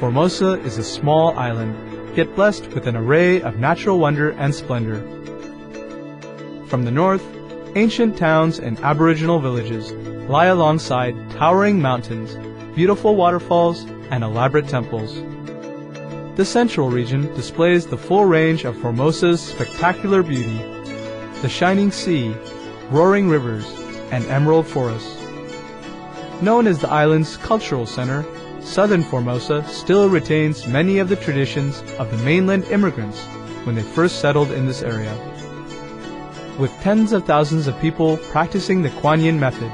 Formosa is a small island, yet blessed with an array of natural wonder and splendor. From the north, ancient towns and aboriginal villages lie alongside towering mountains, beautiful waterfalls, and elaborate temples. The central region displays the full range of Formosa's spectacular beauty: the shining sea, roaring rivers, and emerald forests. Known as the island's cultural center, southern Formosa still retains many of the traditions of the mainland immigrants when they first settled in this area. With tens of thousands of people practicing the Kuan Yin method,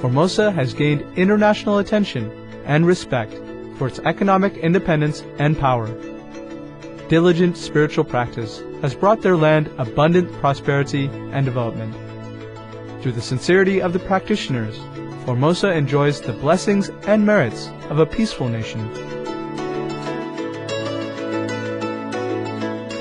Formosa has gained international attention and respect for its economic independence and power. Diligent spiritual practice has brought their land abundant prosperity and development. Through the sincerity of the practitioners, Formosa enjoys the blessings and merits of a peaceful nation.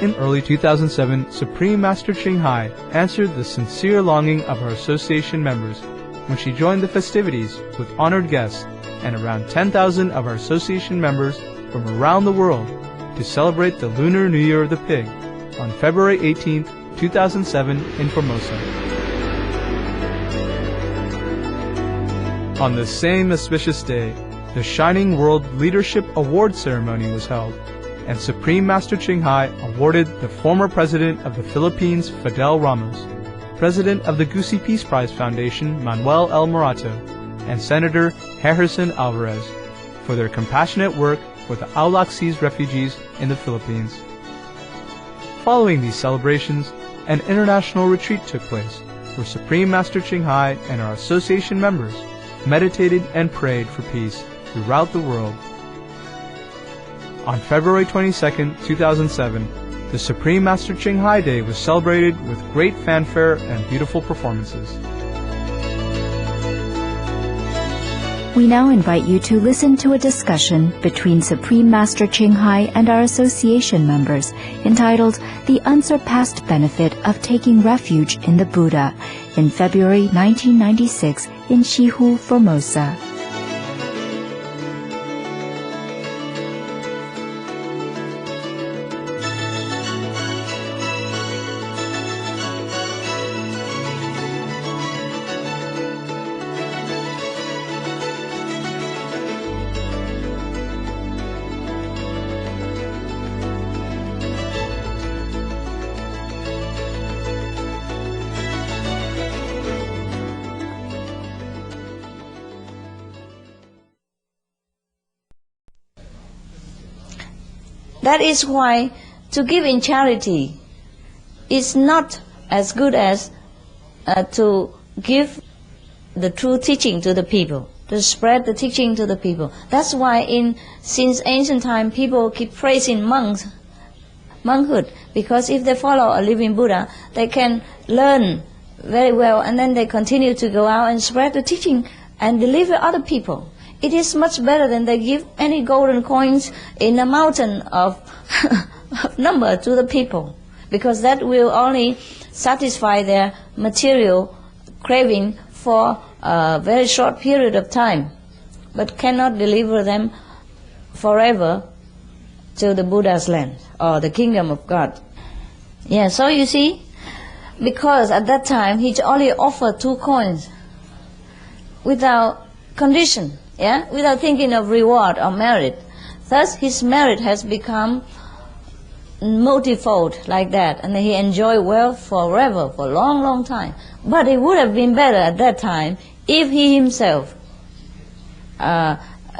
In early 2007, Supreme Master Ching Hai answered the sincere longing of her association members when she joined the festivities with honored guests and around 10,000 of our association members from around the world to celebrate the Lunar New Year of the Pig on February 18, 2007 in Formosa. On the same auspicious day, the Shining World Leadership Award ceremony was held, and Supreme Master Ching Hai awarded the former President of the Philippines, Fidel Ramos, President of the Gusi Peace Prize Foundation, Manuel L. Morato, and Senator Harrison Alvarez for their compassionate work with the Aulaxese refugees in the Philippines. Following these celebrations, an international retreat took place where Supreme Master Ching Hai and our association members meditated and prayed for peace throughout the world. On February 22, 2007, the Supreme Master Ching Hai Day was celebrated with great fanfare and beautiful performances. We now invite you to listen to a discussion between Supreme Master Ching Hai and our association members entitled The Unsurpassed Benefit of Taking Refuge in the Buddha in February 1996 in Shihu, Formosa. That is why to give in charity is not as good as to give the true teaching to the people, to spread the teaching to the people. That's why since ancient time people keep praising monkhood, because if they follow a living Buddha, they can learn very well, and then they continue to go out and spread the teaching and deliver other people. It is much better than they give any golden coins in a mountain of number to the people, because that will only satisfy their material craving for a very short period of time, but cannot deliver them forever to the Buddha's land or the kingdom of God. Yeah, so you see, because at that time he only offered 2 coins without condition. Yeah, without thinking of reward or merit. Thus, his merit has become multifold like that, and he enjoyed wealth forever, for a long, long time. But it would have been better at that time if he himself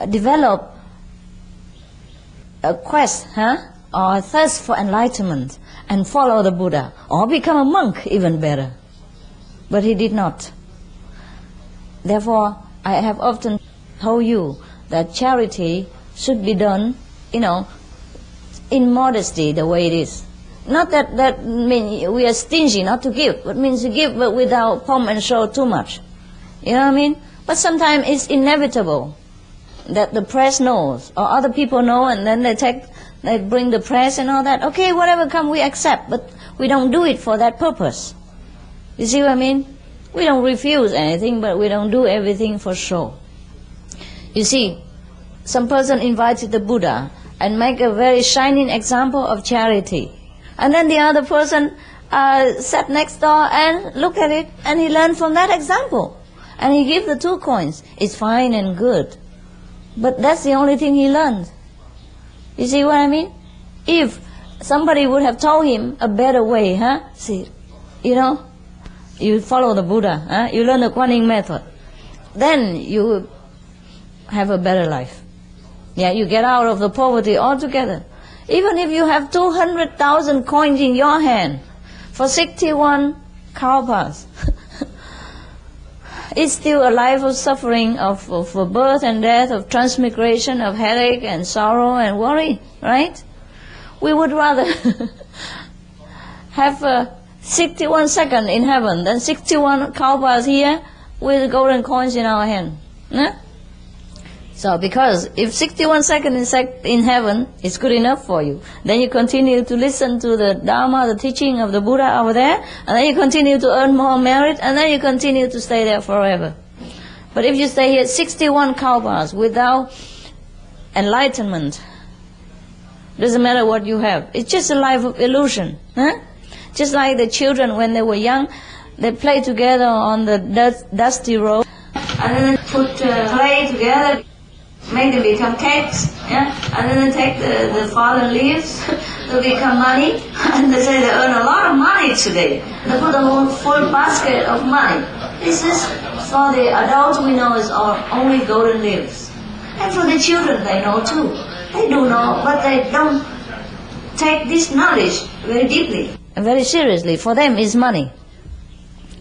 developed a quest, or a thirst for enlightenment, and follow the Buddha, or become a monk, even better. But he did not. Therefore, I have often told you that charity should be done, in modesty, the way it is. Not that means we are stingy not to give, but means to give but without pomp and show too much. You know what I mean? But sometimes it's inevitable that the press knows, or other people know, and then they bring the press and all that. Okay, whatever comes we accept, but we don't do it for that purpose. You see what I mean? We don't refuse anything, but we don't do everything for show. You see, some person invited the Buddha and make a very shining example of charity. And then the other person sat next door and looked at it, and he learned from that example. And he gave the 2 coins. It's fine and good. But that's the only thing he learned. You see what I mean? If somebody would have told him a better way, see, you follow the Buddha, you learn the Kuan Yin method, then you will have a better life. Yeah, you get out of the poverty altogether. Even if you have 200,000 coins in your hand for 61 kalpas, it's still a life of suffering, of birth and death, of transmigration, of headache and sorrow and worry, right? We would rather have 61 seconds in heaven than 61 kalpas here with golden coins in our hand. So because if 61 seconds in heaven is good enough for you, then you continue to listen to the Dharma, the teaching of the Buddha over there, and then you continue to earn more merit, and then you continue to stay there forever. But if you stay here 61 kalpas without enlightenment, doesn't matter what you have. It's just a life of illusion. Just like the children when they were young, they play together on the dusty road, and then put clay together, make them become cakes, and then they take the fallen leaves to become money, and they say they earn a lot of money today. They put a whole full basket of money. This is, for the adults we know, is only golden leaves. And for the children they know too. They do know, but they don't take this knowledge very deeply and very seriously. For them it's money.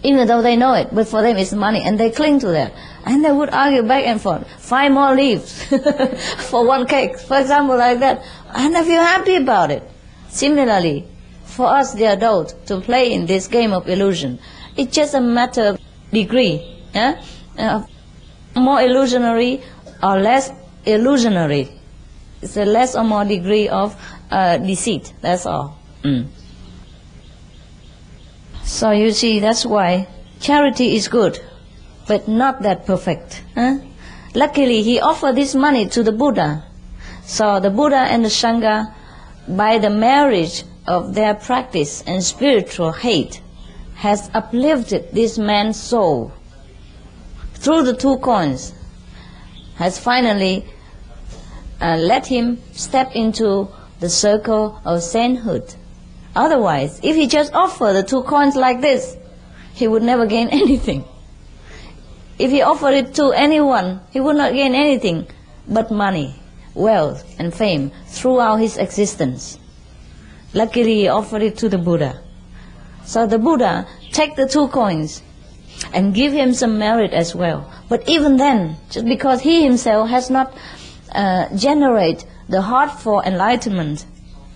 Even though they know it, but for them it's money, and they cling to that. And they would argue back and forth, 5 more leaves for 1 cake, for example, like that. And they feel happy about it. Similarly, for us, the adult, to play in this game of illusion, it's just a matter of degree. More illusionary or less illusionary. It's a less or more degree of deceit, that's all. So you see, that's why charity is good, but not that perfect. Luckily, he offered this money to the Buddha. So the Buddha and the Sangha, by the marriage of their practice and spiritual hate, has uplifted this man's soul through the 2 coins, has finally let him step into the circle of sainthood. Otherwise, if he just offered the 2 coins like this, he would never gain anything. If he offered it to anyone, he would not gain anything but money, wealth and fame throughout his existence. Luckily, he offered it to the Buddha. So the Buddha take the 2 coins and give him some merit as well. But even then, just because he himself has not generate the heart for enlightenment,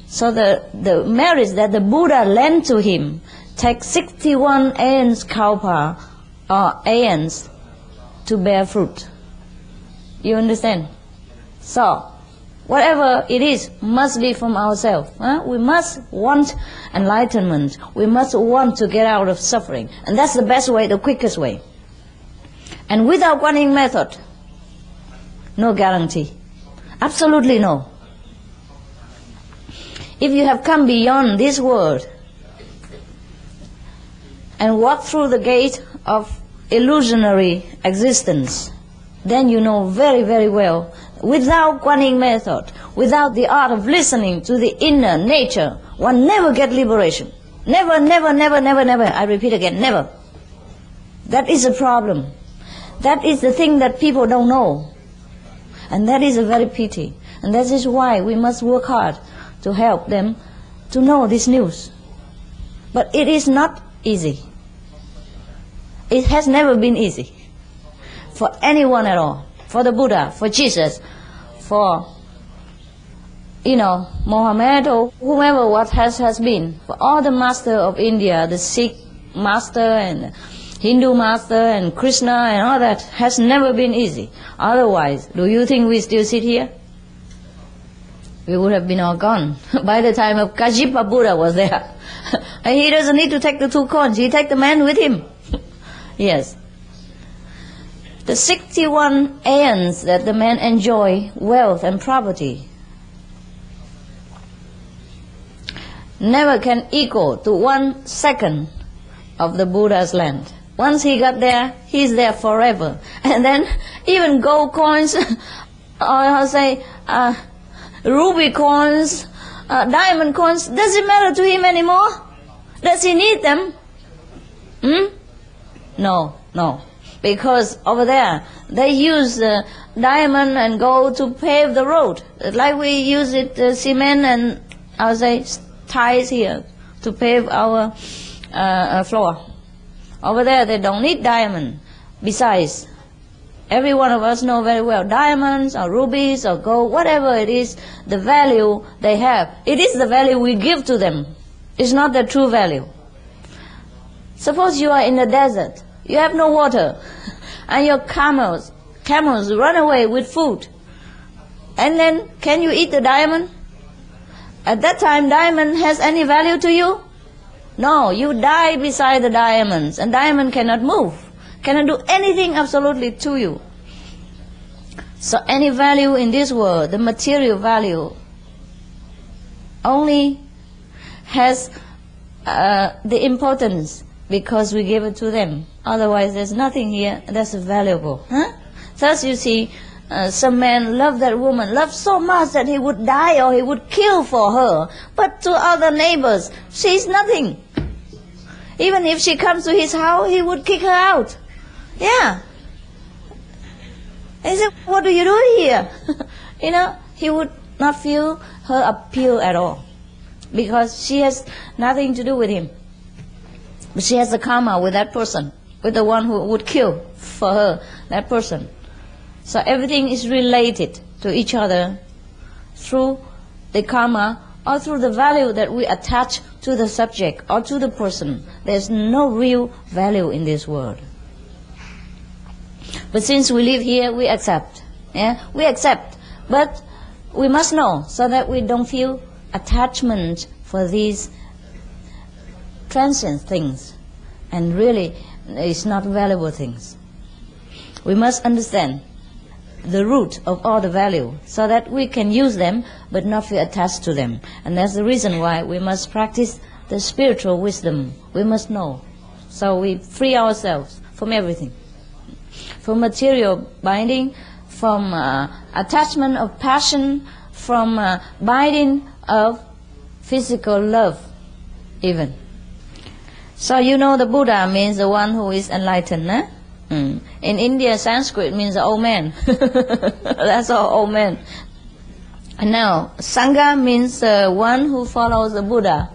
so the merits that the Buddha lent to him take 61 aeons kalpa, or aeons, to bear fruit. You understand? So, whatever it is must be from ourselves. We must want enlightenment. We must want to get out of suffering. And that's the best way, the quickest way. And without Kuan Yin method, no guarantee. Absolutely no. If you have come beyond this world and walked through the gate of illusionary existence, then you know very, very well, without Kuan Yin method, without the art of listening to the inner nature, one never get liberation. Never, never, never, never, never. I repeat again, never. That is a problem. That is the thing that people don't know. And that is a very pity. And that is why we must work hard to help them to know this news. But it is not easy. It has never been easy for anyone at all. For the Buddha, for Jesus, for, Mohammed or whomever what has been. For all the master of India, the Sikh master and Hindu master and Krishna and all that has never been easy. Otherwise, do you think we still sit here? We would have been all gone by the time of Kajipa Buddha was there. And he doesn't need to take the 2 coins, he take the man with him. Yes. The 61 aeons that the man enjoy, wealth and property, never can equal to 1 second of the Buddha's land. Once he got there, he's there forever. And then even gold coins, or I'll say ruby coins, diamond coins, does it matter to him anymore? Does he need them? No. Because over there, they use diamond and gold to pave the road. Like we use it, cement and, I'll say, tiles here to pave our floor. Over there, they don't need diamond. Besides, every one of us know very well, diamonds or rubies or gold, whatever it is, the value they have, it is the value we give to them. It's not the true value. Suppose you are in the desert, you have no water, and your camels run away with food. And then, can you eat the diamond? At that time, diamond has any value to you? No, you die beside the diamonds, and diamond cannot move, cannot do anything absolutely to you. So any value in this world, the material value, only has the importance because we give it to them. Otherwise, there's nothing here that's valuable. Thus, you see, some man love that woman, love so much that he would die or he would kill for her. But to other neighbors, she's nothing. Even if she comes to his house, he would kick her out. Yeah. He said, what do you do here? He would not feel her appeal at all. Because she has nothing to do with him. But she has a karma with that person, with the one who would kill for her, that person. So everything is related to each other through the karma or through the value that we attach to the subject or to the person. There's no real value in this world. But since we live here, we accept. We accept. But we must know so that we don't feel attachment for these transient things. And really, it's not valuable things. We must understand the root of all the value so that we can use them but not feel attached to them. And that's the reason why we must practice the spiritual wisdom. We must know. So we free ourselves from everything. From material binding, from attachment of passion, from binding of physical love even. So the Buddha means the one who is enlightened. In India, Sanskrit means the old man. That's all, old man. And now, Sangha means one who follows the Buddha.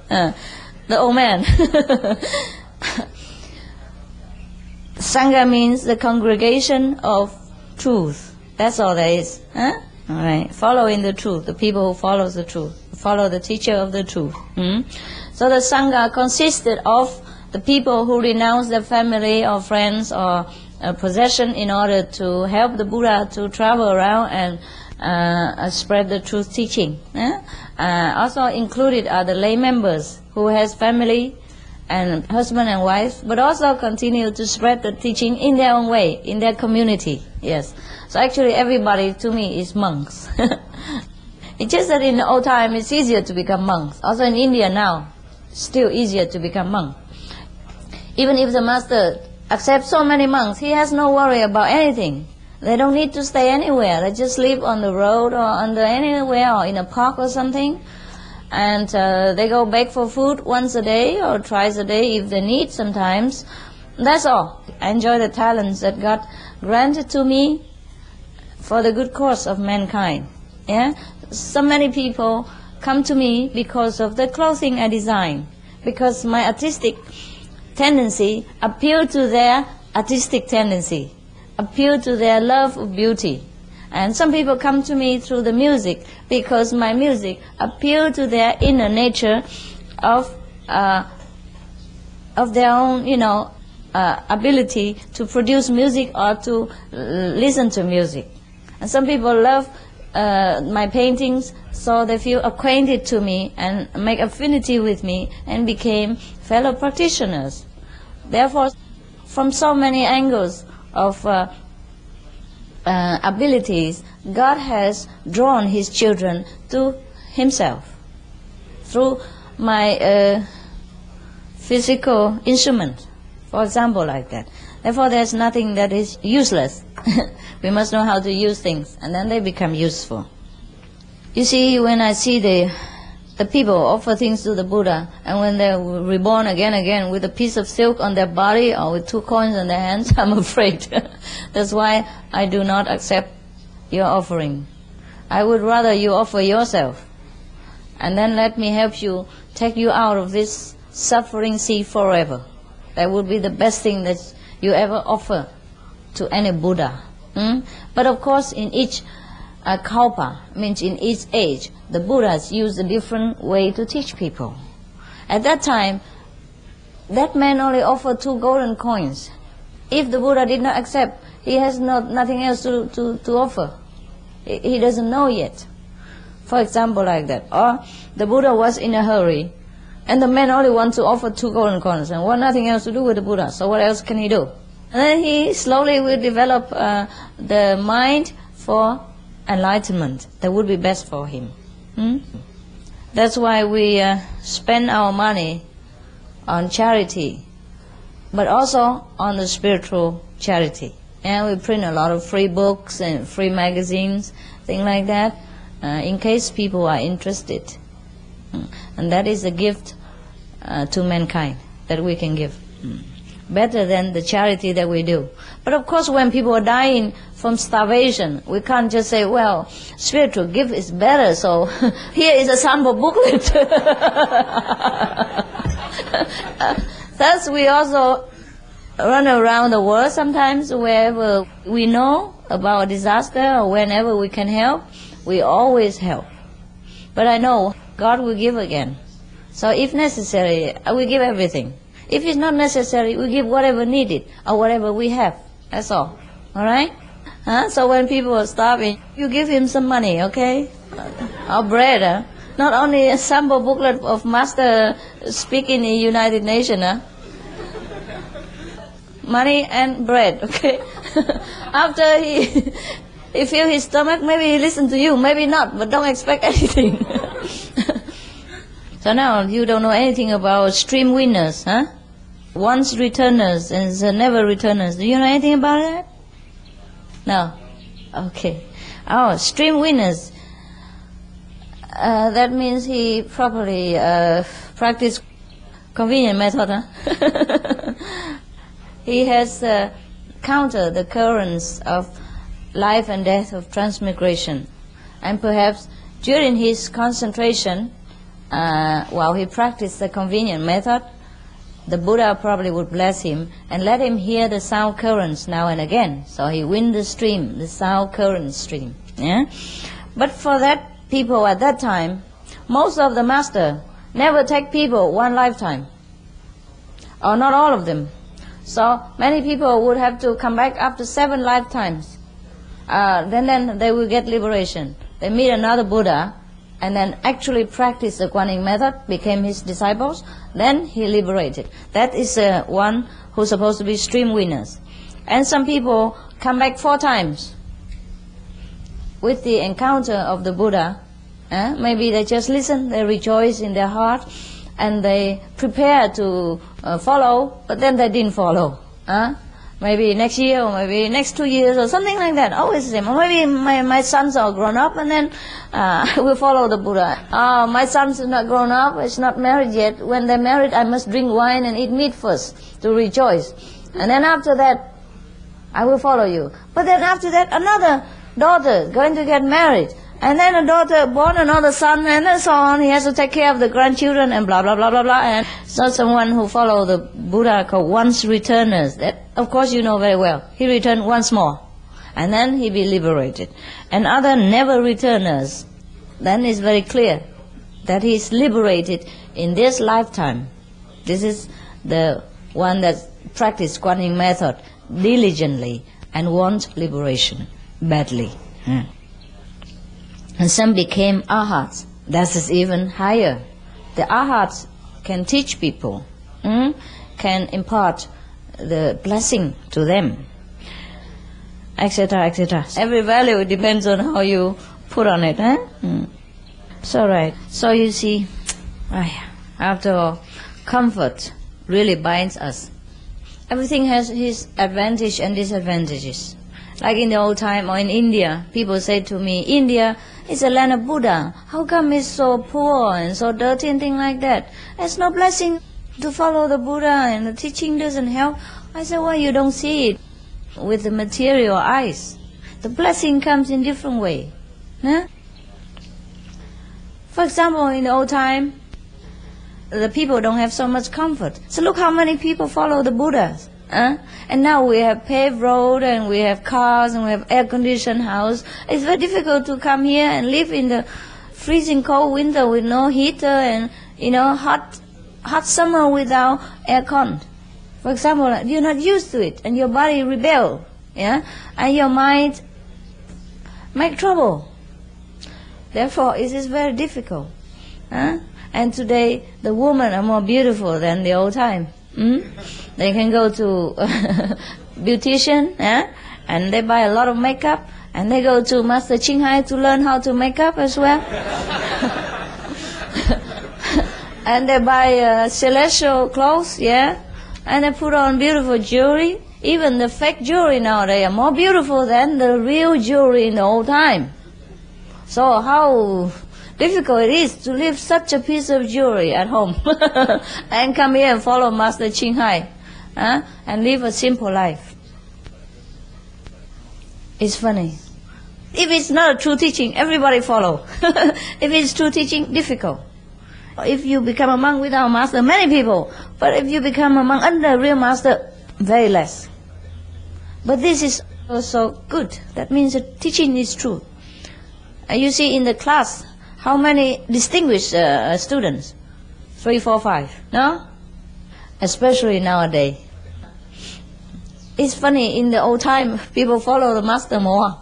The old man. Sangha means the congregation of truth. That's all there is. Alright, following the truth, the people who follow the truth, follow the teacher of the truth. So the Sangha consisted of the people who renounce their family or friends or possession in order to help the Buddha to travel around and spread the truth teaching. Also included are the lay members who has family and husband and wife, but also continue to spread the teaching in their own way, in their community. Yes. So actually everybody to me is monks. It's just that in the old time it's easier to become monks. Also in India now, still easier to become monk. Even if the master accepts so many monks, he has no worry about anything. They don't need to stay anywhere. They just live on the road or under anywhere or in a park or something. And they go beg for food once a day or twice a day if they need sometimes. That's all. I enjoy the talents that God granted to me for the good cause of mankind. So many people come to me because of the clothing I design, because my artistic tendency appeal to their artistic tendency, appeal to their love of beauty. And some people come to me through the music because my music appeal to their inner nature of their own, ability to produce music or to listen to music. And some people love my paintings, so they feel acquainted to me and make affinity with me and became fellow practitioners. Therefore, from so many angles of abilities, God has drawn His children to Himself through my physical instrument, for example, like that. Therefore, there's nothing that is useless. We must know how to use things, and then they become useful. You see, when I see the people offer things to the Buddha, and when they're reborn again with a piece of silk on their body or with 2 coins on their hands, I'm afraid. That's why I do not accept your offering. I would rather you offer yourself, and then let me help you, take you out of this suffering sea forever. That would be the best thing that you ever offer to any Buddha. But of course, in each kalpa, means in each age, the Buddhas used a different way to teach people. At that time, that man only offered 2 golden coins. If the Buddha did not accept, he has nothing else to offer. He doesn't know yet. For example, like that. Or the Buddha was in a hurry, and the man only wants to offer 2 golden coins and want nothing else to do with the Buddha. So what else can he do? And then he slowly will develop the mind for enlightenment. That would be best for him. That's why we spend our money on charity, but also on the spiritual charity. And we print a lot of free books and free magazines, things like that, in case people are interested. And that is a gift to mankind that we can give. Better than the charity that we do. But of course, when people are dying from starvation, we can't just say, well, spiritual gift is better, so here is a sample booklet. Thus, we also run around the world sometimes, wherever we know about a disaster or whenever we can help, we always help. But I know God will give again. So if necessary, I will give everything. If it's not necessary, we give whatever needed or whatever we have. That's all. All right? So when people are starving, you give him some money, okay? Or bread. Not only a sample booklet of Master speaking in United Nations. Money and bread, okay? After he fills his stomach, maybe he listens to you, maybe not, but don't expect anything. So now you don't know anything about stream winners, huh? Once returners and never returners. Do you know anything about that? No? Okay. Oh, stream winners. That means he properly practiced convenient method, huh? He has countered the currents of life and death of transmigration. And perhaps during his concentration, while he practiced the convenient method, the Buddha probably would bless him and let him hear the sound currents now and again. So he win the stream, the sound current stream. Yeah? But for that people at that time, most of the master never take people one lifetime. Or not all of them. So many people would have to come back after 7 lifetimes. Then they will get liberation. They meet another Buddha, and then actually practice the Kuan Yin method, became his disciples, then he liberated. That is one who's supposed to be stream winners. And some people come back 4 times with the encounter of the Buddha. Maybe they just listen, they rejoice in their heart, and they prepare to follow, but then they didn't follow. Maybe next year, or maybe next 2 years, or something like that, always the same. Or maybe my sons are grown up, and then I will follow the Buddha. My sons are not grown up, it's not married yet. When they're married, I must drink wine and eat meat first to rejoice. And then after that, I will follow you. But then after that, another daughter is going to get married. And then a daughter born, another son, and then so on. He has to take care of the grandchildren and blah, blah, blah, blah, blah. And so someone who follow the Buddha called once returners. That, of course, you know very well. He returned once more. And then he be liberated. And other never returners, then it's very clear that he is liberated in this lifetime. This is the one that practiced Kuan Yin method diligently and wants liberation badly. And some became arhats. That is even higher. The arhats can teach people, can impart the blessing to them, etc., etc. Every value depends on how you put on it. So right. So you see, After all, comfort really binds us. Everything has its advantage and disadvantages. Like in the old time or in India, people say to me, India is a land of Buddha. How come it's so poor and so dirty and things like that? There's no blessing to follow the Buddha and the teaching doesn't help. I say, well, you don't see it with the material eyes. The blessing comes in different way. Huh? For example, in the old time, the people don't have so much comfort. So look how many people follow the Buddhas. And now we have paved road and we have cars and we have air-conditioned house. It's very difficult to come here and live in the freezing cold winter with no heater and, hot summer without aircon. For example, you're not used to it and your body rebel, and your mind make trouble. Therefore, it is very difficult. And today, the women are more beautiful than the old time. They can go to beautician, and they buy a lot of makeup, and they go to Master Ching Hai to learn how to make up as well. And they buy celestial clothes, and they put on beautiful jewelry. Even the fake jewelry nowadays are more beautiful than the real jewelry in the old time. So how difficult it is to leave such a piece of jewelry at home and come here and follow Master Ching Hai and live a simple life. It's funny. If it's not a true teaching, everybody follow. If it's true teaching, difficult. If you become a monk without a master, many people. But if you become a monk under a real master, very less. But this is also good. That means the teaching is true. You see in the class, how many distinguished students? 3, 4, 5. No? Especially nowadays. It's funny, in the old time, people follow the master more.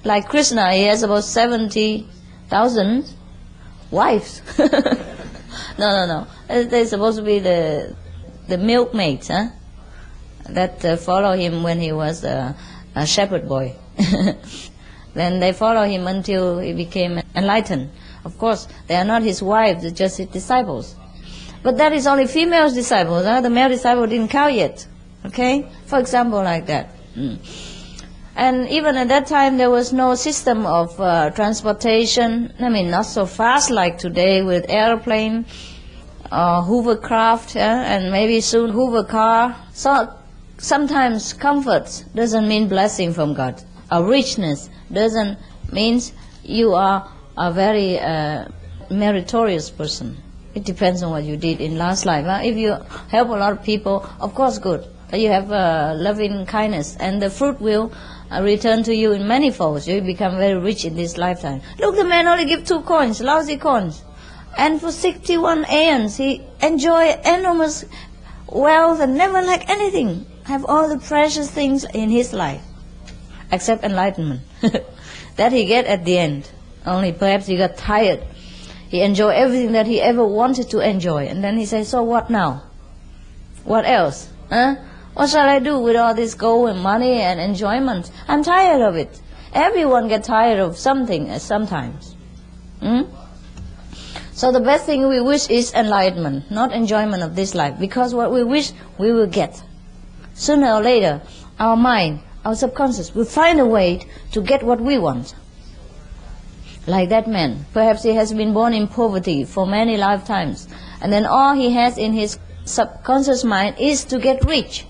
Like Krishna, he has about 70,000 wives. No. They're supposed to be the milkmaids, that follow him when he was a shepherd boy. Then they follow him until he became enlightened. Of course, they are not his wives, they're just his disciples. But that is only female disciples. The male disciple didn't count yet. Okay? For example, like that. And even at that time, there was no system of transportation. Not so fast like today with airplane, hovercraft, and maybe soon hover car. So sometimes comfort doesn't mean blessing from God. A richness doesn't mean you are a very meritorious person. It depends on what you did in last life. If you help a lot of people, of course good. You have loving kindness, and the fruit will return to you in many folds. You become very rich in this lifetime. Look, the man only give 2 coins, lousy coins. And for 61 aeons, he enjoy enormous wealth and never lack anything. Have all the precious things in his life, except enlightenment. That he get at the end. Only perhaps he got tired. He enjoyed everything that he ever wanted to enjoy. And then he says, so what now? What else? What shall I do with all this gold and money and enjoyment? I'm tired of it. Everyone gets tired of something sometimes. So the best thing we wish is enlightenment, not enjoyment of this life. Because what we wish, we will get. Sooner or later, our mind, our subconscious will find a way to get what we want. Like that man. Perhaps he has been born in poverty for many lifetimes. And then all he has in his subconscious mind is to get rich.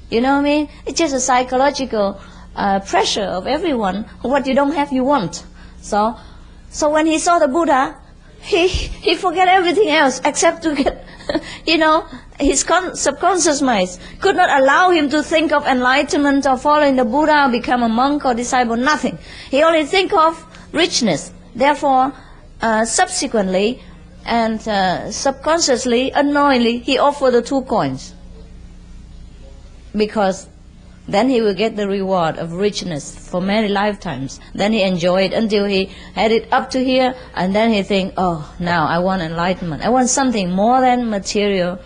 You know what I mean? It's just a psychological pressure of everyone. What you don't have, you want. So when he saw the Buddha, he forget everything else except to get, his subconscious mind could not allow him to think of enlightenment or following the Buddha or become a monk or disciple, nothing. He only think of richness. Therefore, subsequently and subconsciously, unknowingly, he offered the 2 coins. Because then he will get the reward of richness for many lifetimes. Then he enjoyed it until he had it up to here, and then he think, oh, now I want enlightenment. I want something more than material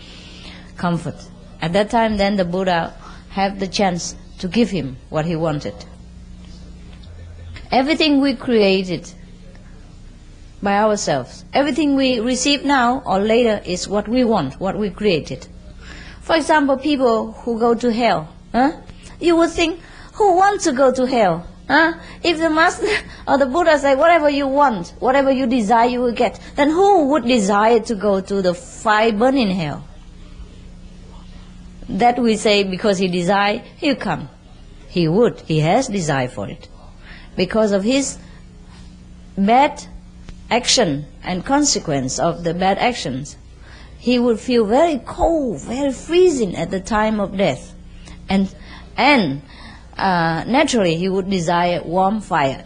comfort. At that time, then the Buddha had the chance to give him what he wanted. Everything we created by ourselves. Everything we receive now or later is what we want, what we created. For example, people who go to hell, you would think, who wants to go to hell? If the Master or the Buddha say, whatever you want, whatever you desire, you will get, then who would desire to go to the fire burning hell? That we say because he desire, he'll come. He would. He has desire for it. Because of his bad action and consequence of the bad actions, he would feel very cold, very freezing at the time of death. And naturally he would desire warm fire.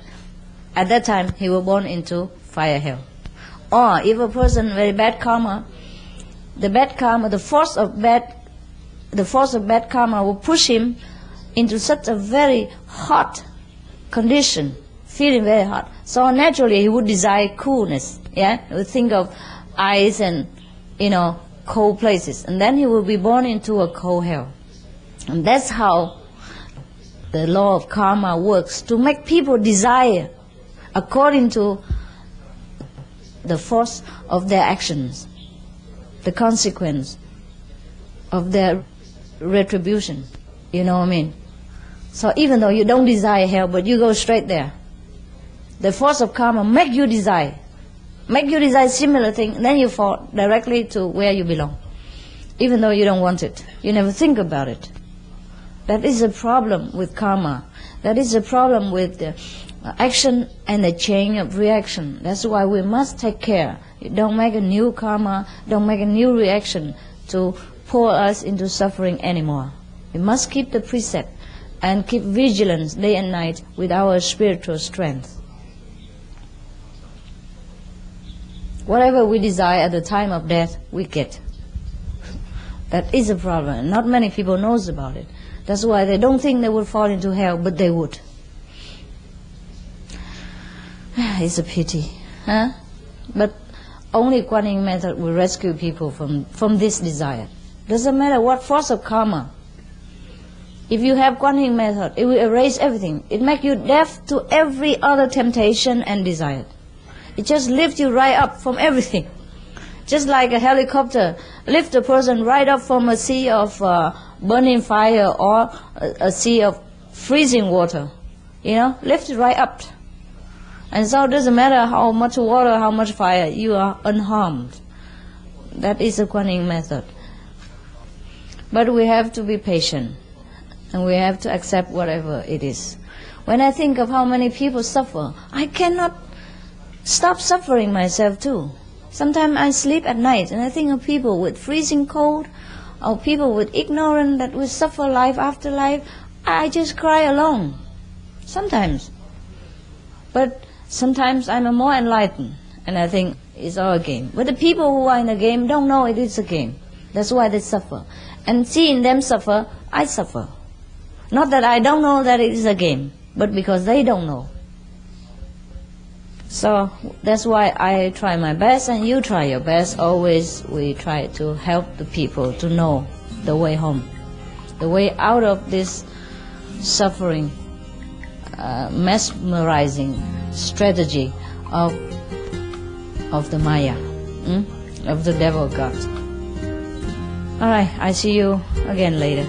At that time he will born into fire hell. Or if a person very bad karma, the force of bad karma will push him into such a very hot condition, feeling very hot. So naturally he would desire coolness. He would think of ice and cold places, and then he will be born into a cold hell. And that's how the law of karma works, to make people desire according to the force of their actions, the consequence of their retribution. You know what I mean? So even though you don't desire hell, but you go straight there, the force of karma make you desire similar thing, then you fall directly to where you belong, even though you don't want it. You never think about it. That is a problem with karma. That is a problem with the action and the chain of reaction. That's why we must take care. You don't make a new karma, don't make a new reaction to pour us into suffering anymore. We must keep the precept and keep vigilance day and night with our spiritual strength. Whatever we desire at the time of death, we get. That is a problem. Not many people knows about it. That's why they don't think they would fall into hell, but they would. It's a pity. But only Kuan Yin method will rescue people from this desire. Doesn't matter what force of karma. If you have Kuan Yin method, it will erase everything. It makes you deaf to every other temptation and desire. It just lifts you right up from everything. Just like a helicopter lifts a person right up from a sea of burning fire or a sea of freezing water. Lift it right up. And so it doesn't matter how much water, how much fire, you are unharmed. That is the Kuan Yin method. But we have to be patient, and we have to accept whatever it is. When I think of how many people suffer, I cannot stop suffering myself too. Sometimes I sleep at night and I think of people with freezing cold, or people with ignorance that will suffer life after life. I just cry alone. Sometimes. But sometimes I'm more enlightened and I think it's all a game. But the people who are in the game don't know it is a game. That's why they suffer. And seeing them suffer, I suffer. Not that I don't know that it is a game, but because they don't know. So that's why I try my best and you try your best. Always we try to help the people to know the way home, the way out of this suffering, mesmerizing strategy of the Maya, of the devil God. All right, I see you again later.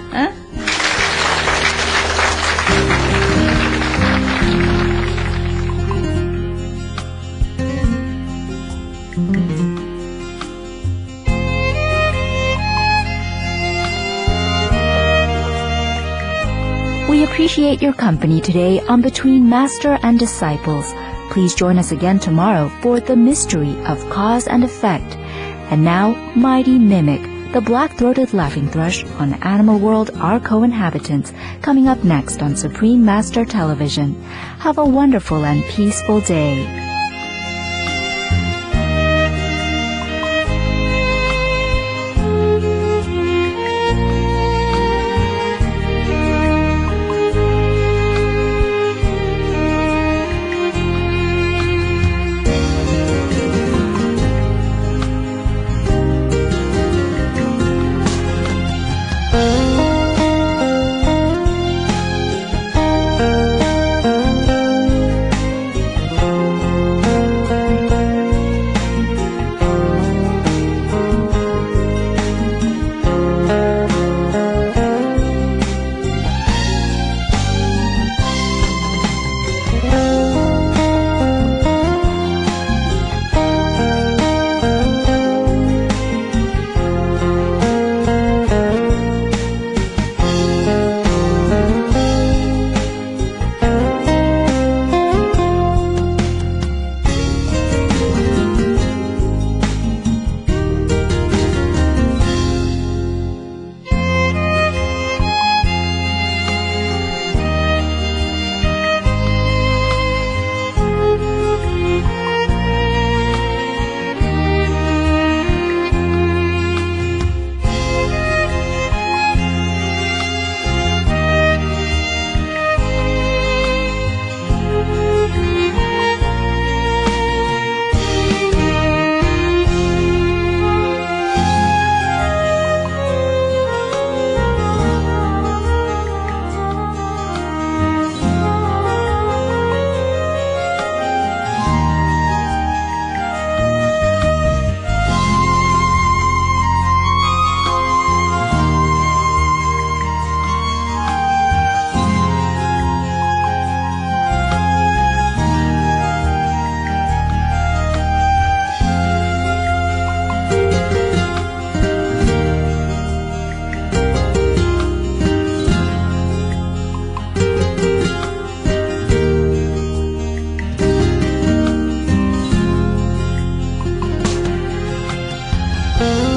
We appreciate your company today on Between Master and Disciples. Please join us again tomorrow for The Mystery of Cause and Effect. And now, Mighty Mimic, the black-throated laughing thrush on Animal World, Our Co-Inhabitants, coming up next on Supreme Master Television. Have a wonderful and peaceful day. you.